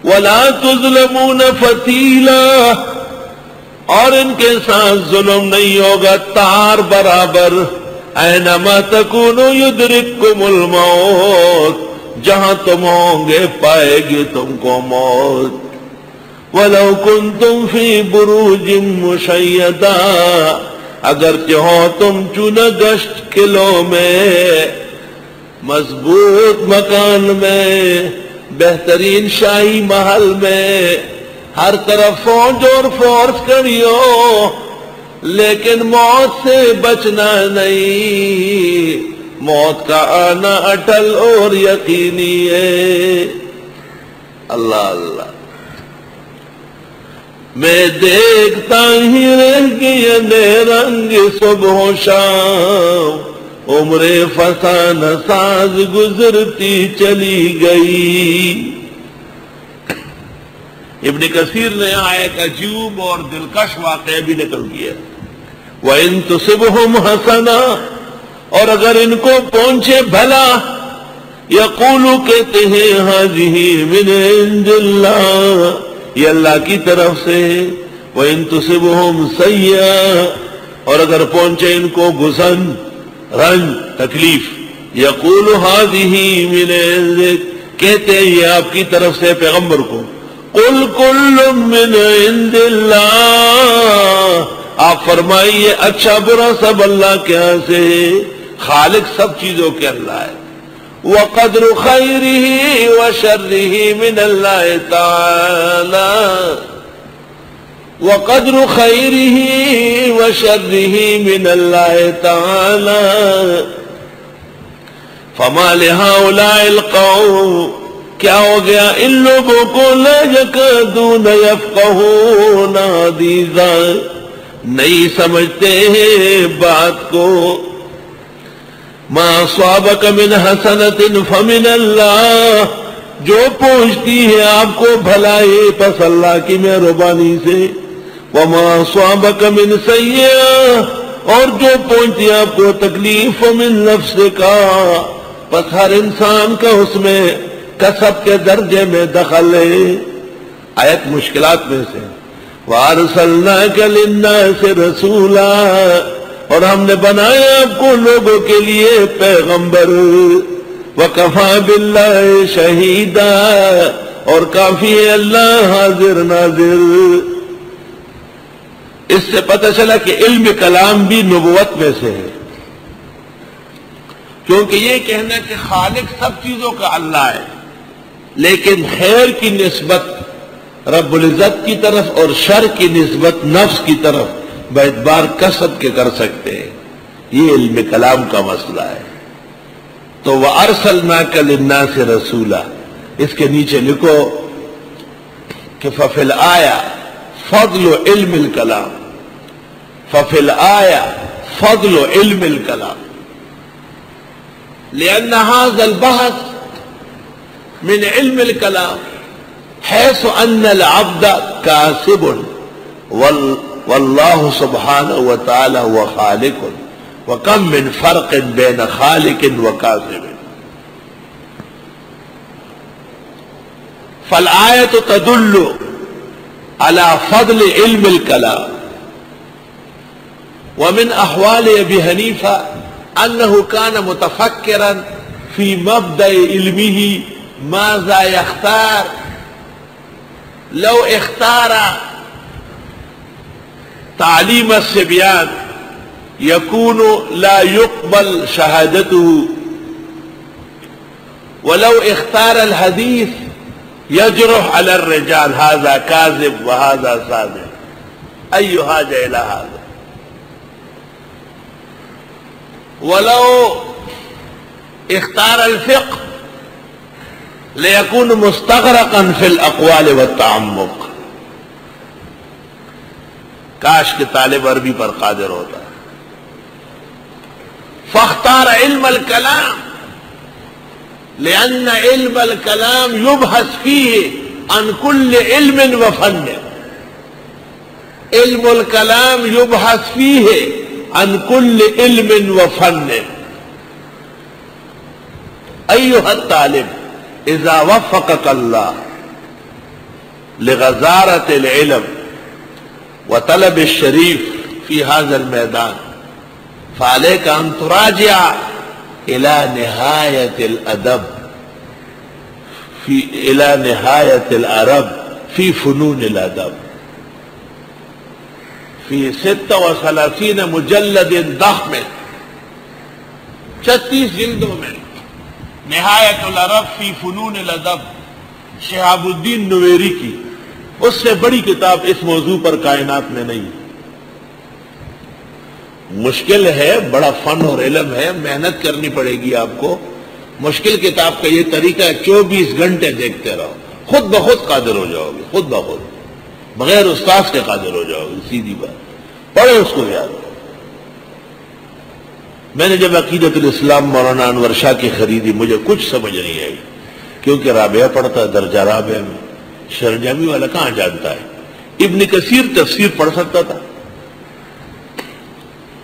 ولا تظلمون فتیلا، اور ان کے ساتھ ظلم نہیں ہوگا تار برابر. اینما تکونوا یدرککم الموت، جہاں تم ہوں گے پائے گی تم کو موت. وَلَوْ كُنْتُمْ فِي بُرُوجٍ مُشَيَّدَةٍ، اگرچہ ہو تم چنہ گشت قلعوں میں، مضبوط مکان میں، بہترین شاہی محل میں، ہر طرف فوج اور فورس کھڑی ہو، لیکن موت سے بچنا نہیں، موت کا آنا اٹل اور یقینی ہے. اللہ اللہ. میں دیکھتا ہی رہ گئی رنگ صبح و شام، عمر فسانہ ساز گزرتی چلی گئی. ابن کثیر نے ایک عجیب اور دلکش واقعہ بھی نقل کیا. وَإِن تُصِبْهُمْ حَسَنَةٌ، اور اگر ان کو پہنچے بھلا، یقولو کہتے ہیں هَذِهِ مِنْ عِنْدِ اللَّهِ، یہ اللہ کی طرف سے. وَإِن تُصِبْهُمْ سَيِّئَةٌ، اور اگر پہنچے ان کو غصن، رنج، تکلیف، یقول هَذِهِ مِنْ عِنْدِكَ، کہتے ہیں یہ آپ کی طرف سے پیغمبر کو. قُلْ كُلٌّ مِّنْ عِنْدِ اللَّهِ، آپ فرمائیے اچھا برا سب اللہ کے ہاں سے، خالق سب چیزوں کے اللہ ہے. وَقَدْرُ خَيْرِهِ وَشَرِّهِ مِنَ اللَّهِ تَعَالَى، وَقَدْرُ خَيْرِهِ وَشَرِّهِ مِنَ اللَّهِ تَعَالَى. فَمَا لِهَؤُلَاءِ الْقَوْمِ، کیا ہو گیا ان لوگوں کو، لَا يَكَادُونَ يَفْقَهُونَ حَدِيثًا، نہیں سمجھتے ہیں بات کو. ما اصابک من حسنۃ فمن اللہ، جو پہنچتی ہے آپ کو بھلائی پس اللہ کی مہربانی سے. وما اصابک من سیئۃ، اور جو پہنچتی ہے آپ کو تکلیف فمن نفسک، پس ہر انسان کا اس میں کسب کے درجے میں دخل ہے. آیت مشکلات میں سے. وَأَرْسَلْنَاكَ لِلنَّاسِ رَسُولًا، اور ہم نے بنایا آپ کو لوگوں کے لیے پیغمبر. وَكَفَى بِاللَّهِ شَهِيدًا، اور کافی ہے اللہ حاضر ناظر. اس سے پتہ چلا کہ علم کلام بھی نبوت میں سے ہے، کیونکہ یہ کہنا کہ خالق سب چیزوں کا اللہ ہے، لیکن خیر کی نسبت رب العزت کی طرف اور شر کی نسبت نفس کی طرف باعتبار کسب کے کر سکتے ہیں. یہ علم کلام کا مسئلہ ہے. تو وَأَرْسَلْنَاكَ لِلنَّاسِ رَسُولًا، اس کے نیچے لکھو کہ فَفِي الْآيَةِ فَضْلُ عِلْمِ الْكَلَامِ، فَفِي الْآيَةِ فَضْلُ عِلْمِ الْكَلَامِ، لأن هذا البحث من علم الكلام حيث أن العبد كاسب والله سبحانه وتعالى هو خالق، وكم من فرق بين خالق وكاسب. فالآية تدل على فضل علم الكلام. ومن أحوال أبي حنيفة أنه كان متفكرا في مبدأ علمه ماذا يختار. لو اختار تعلیم الصبیان يكون لا يقبل شهادته، ولو اختار الحديث يجرح على الرجال، هذا كاذب وهذا صادق، أي حاجة إلى هذا. ولو اختار الفقه ليكون مستغرقا في الأقوال والتعمق، کاش کہ طالب عربی پر قادر ہوتا. فاختار علم الكلام لأن علم الكلام يبحث فيه عن كل علم وفن. علم الكلام يبحث فيه عن كل علم وفن. أيها الطالب، إذا وفقك الله لغزارة العلم وطلب الشريف في هذا الميدان فعليك أن تراجع إلى نهاية الأدب إلى نهاية العرب في فنون الأدب في 36 مجلد ضخم 36 جلدوں میں نہایت العرب فی فنون الادب شہاب الدین نویری کی اس سے بڑی کتاب اس موضوع پر کائنات میں نہیں. مشکل ہے، بڑا فن اور علم ہے، محنت کرنی پڑے گی آپ کو. مشکل کتاب کا یہ طریقہ ہے 24 گھنٹے دیکھتے رہو، خود بخود قادر ہو جاؤ گے، خود بخود بغیر استاذ کے قادر ہو جاؤ گے. سیدھی بات، پڑھو اس کو یاد. میں نے جب عقیدۃ الاسلام مولانا انور شاہ کی خریدی مجھے کچھ سمجھ نہیں آئی، کیونکہ رابعہ پڑھتا ہے درجہ رابعہ میں، شرجامی والا کہاں جانتا ہے. ابن کثیر تفسیر پڑھ سکتا تھا.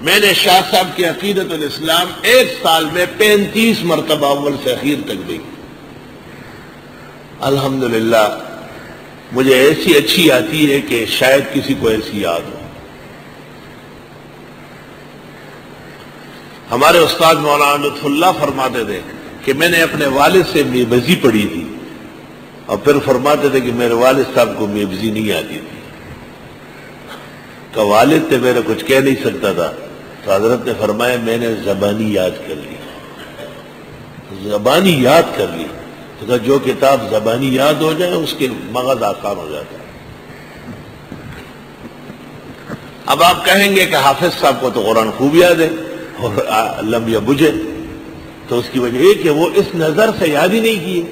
میں نے شاہ صاحب کی عقیدۃ الاسلام ایک سال میں 35 مرتبہ اول سے اخیر تک دیکھی. الحمدللہ مجھے ایسی اچھی آتی ہے کہ شاید کسی کو ایسی یاد ہو. ہمارے استاد مولانا لطف اللہ فرماتے تھے کہ میں نے اپنے والد سے میبزی پڑھی تھی، اور پھر فرماتے تھے کہ میرے والد صاحب کو میبزی نہیں آتی تھی. کہ والد تھے میرے کچھ کہہ نہیں سکتا تھا، تو حضرت نے فرمایا میں نے زبانی یاد کر لی، زبانی یاد کر لی. تو جو کتاب زبانی یاد ہو جائے اس کے مغز آسان ہو جاتا ہے. اب آپ کہیں گے کہ حافظ صاحب کو تو قرآن خوب یاد ہے اور لم یبجے، تو اس کی وجہ یہ کہ وہ اس نظر سے یاد ہی نہیں کیے.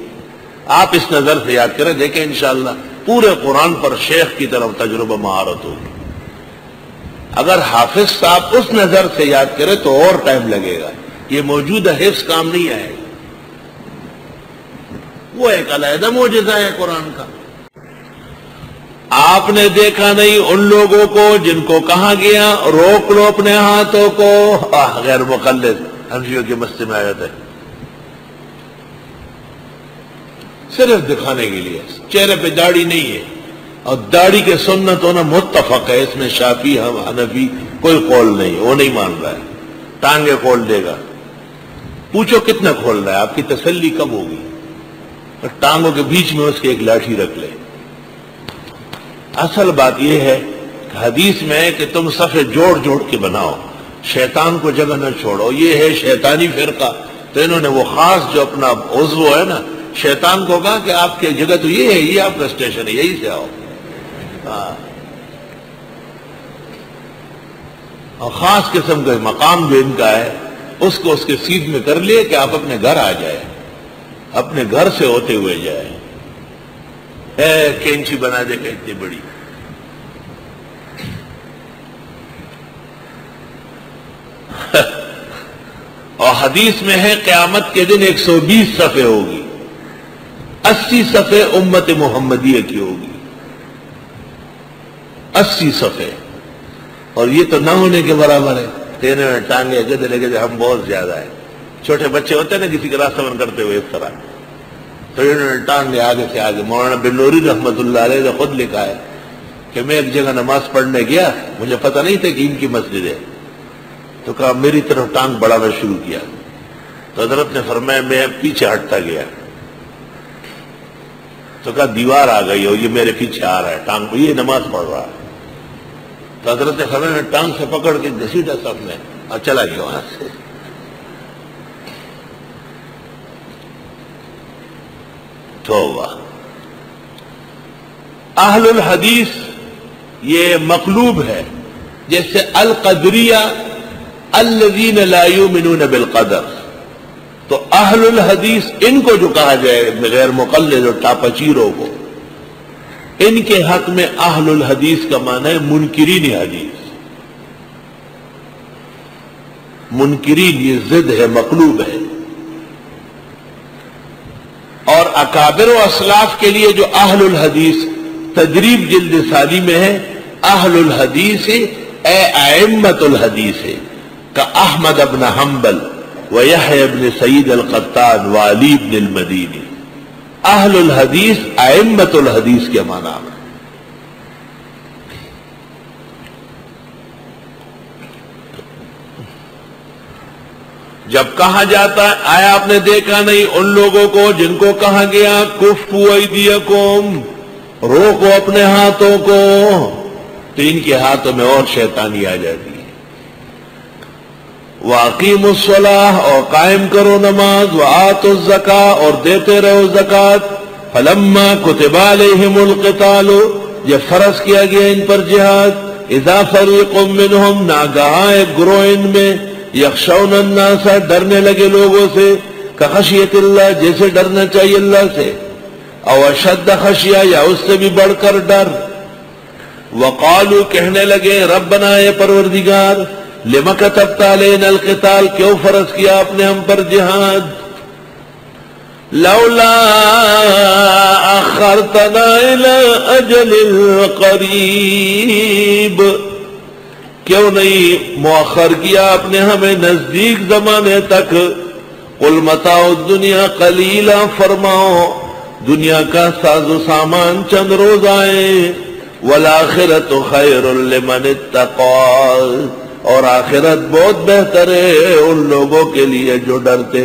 آپ اس نظر سے یاد کریں، دیکھیں انشاءاللہ پورے قرآن پر شیخ کی طرف تجربہ مہارت ہوگی. اگر حافظ صاحب اس نظر سے یاد کرے تو اور ٹائم لگے گا، یہ موجودہ حفظ کام نہیں آئے گا. وہ ایک علیحدہ معجزہ ہے قرآن کا. آپ نے دیکھا نہیں ان لوگوں کو جن کو کہا گیا روک لو اپنے ہاتھوں کو، غیر مقلد حنفیوں کے مسئلے میں آیا تھا، صرف دکھانے کے لیے. چہرے پہ داڑھی نہیں ہے، اور داڑھی کے سنت ہونا متفق ہے، اس میں شافعی حنفی کوئی قول نہیں، وہ نہیں مان رہا ہے. ٹانگیں کھول دے گا. پوچھو کتنا کھول رہا ہے، آپ کی تسلی کب ہوگی؟ ٹانگوں کے بیچ میں اس کے ایک لاٹھی رکھ لے. اصل بات یہ ہے کہ حدیث میں ہے کہ تم صفے جوڑ جوڑ کے بناؤ، شیطان کو جگہ نہ چھوڑو. یہ ہے شیطانی فرقہ. تو انہوں نے وہ خاص جو اپنا عضو ہے نا، شیطان کو کہا کہ آپ کی جگہ تو یہ ہے، یہ آپ کا اسٹیشن ہے، یہی سے آؤ. اور خاص قسم کا مقام جو ان کا ہے اس کو اس کے سیدھ میں کر لیے کہ آپ اپنے گھر آ جائے، اپنے گھر سے ہوتے ہوئے جائے. کینچی بنا دے کہ اتنی بڑی. اور حدیث میں ہے قیامت کے دن 120 صفحے ہوگی، 80 صفحے امت محمدیہ کی ہوگی، 80 صفحے. اور یہ تو نہ ہونے کے برابر ہے. تیرے میں ٹانگے گدے لگے ہم بہت زیادہ ہیں. چھوٹے بچے ہوتے ہیں نا کسی کا راستہ بند کرتے ہوئے اس طرح، تو انہوں نے ٹانگے آگے سے آگے. مولانا بن نوری رحمت اللہ علیہ نے خود لکھا ہے کہ میں ایک جگہ نماز پڑھنے گیا، مجھے پتہ نہیں تھا کہ ان کی مسجد ہے، تو کہا میری طرف ٹانگ بڑھانا شروع کیا. تو حضرت نے فرمایا میں پیچھے ہٹتا گیا، تو کہا دیوار آ گئی اور یہ میرے پیچھے آ رہا ہے ٹانگ، یہ نماز پڑھ رہا ہے. تو حضرت نے فرمایا میں ٹانگ سے پکڑ کے گھسیٹا سب میں اور چلا گیا وہاں سے. توبہ. اہل الحدیث یہ مقلوب ہے، جیسے القدریہ الذین لا یؤمنون بالقدر. تو اہل الحدیث ان کو جو کہا جائے غیر مقلد اور ٹاپچیروں کو، ان کے حق میں اہل الحدیث کا معنی ہے منکرین حدیث. منکرین یہ ضد ہے، مقلوب ہے. اور اکابر و اسلاف کے لیے جو اہل الحدیث تدریب جلد ثانی میں ہے، اہل الحدیث اے ائمۃ الحدیث کا احمد ابن حنبل و یحییٰ ابن سعید القطان و علی ابن المدینی. اہل الحدیث ائمۃ الحدیث کے معنی میں. جب کہا جاتا ہے آیا آپ نے دیکھا نہیں ان لوگوں کو جن کو کہا گیا کفوا ایدیکم، روکو اپنے ہاتھوں کو، تو ان کے ہاتھوں میں اور شیطانی آ جاتی ہے. وَأَقِيمُوا الصَّلَاةَ، اور قائم کرو نماز، وَآتُوا الزَّكَاةَ، اور دیتے رہو زکات. فَلَمَّا كُتِبَ عَلَيْهِمُ الْقِتَالُ، یہ فرض کیا گیا ان پر جہاد. اِذَا فَرِيقٌ مِّنْهُمْ، ناگہاں ایک گروہ ان میں، یخشون الناس، ڈرنے لگے لوگوں سے، کخشیت اللہ، جیسے ڈرنا چاہیے اللہ سے، او اشد خشیہ، یا اس سے بھی بڑھ کر ڈر. وقالو، کہنے لگے، ربنا، اے پروردگار، لما کتبت علینا القتال، کیوں فرض کیا آپ نے ہم پر جہاد؟ لولا اخرتنا الى اجل قریب، کیوں نہیں مؤخر کیا آپ نے ہمیں نزدیک زمانے تک. قل متاع الدنیا قلیلا، فرماؤ دنیا کا ساز و سامان چند روز آئے. والآخرۃ خیر لمن اتقى، اور آخرت بہت بہتر ہے ان لوگوں کے لیے جو ڈرتے.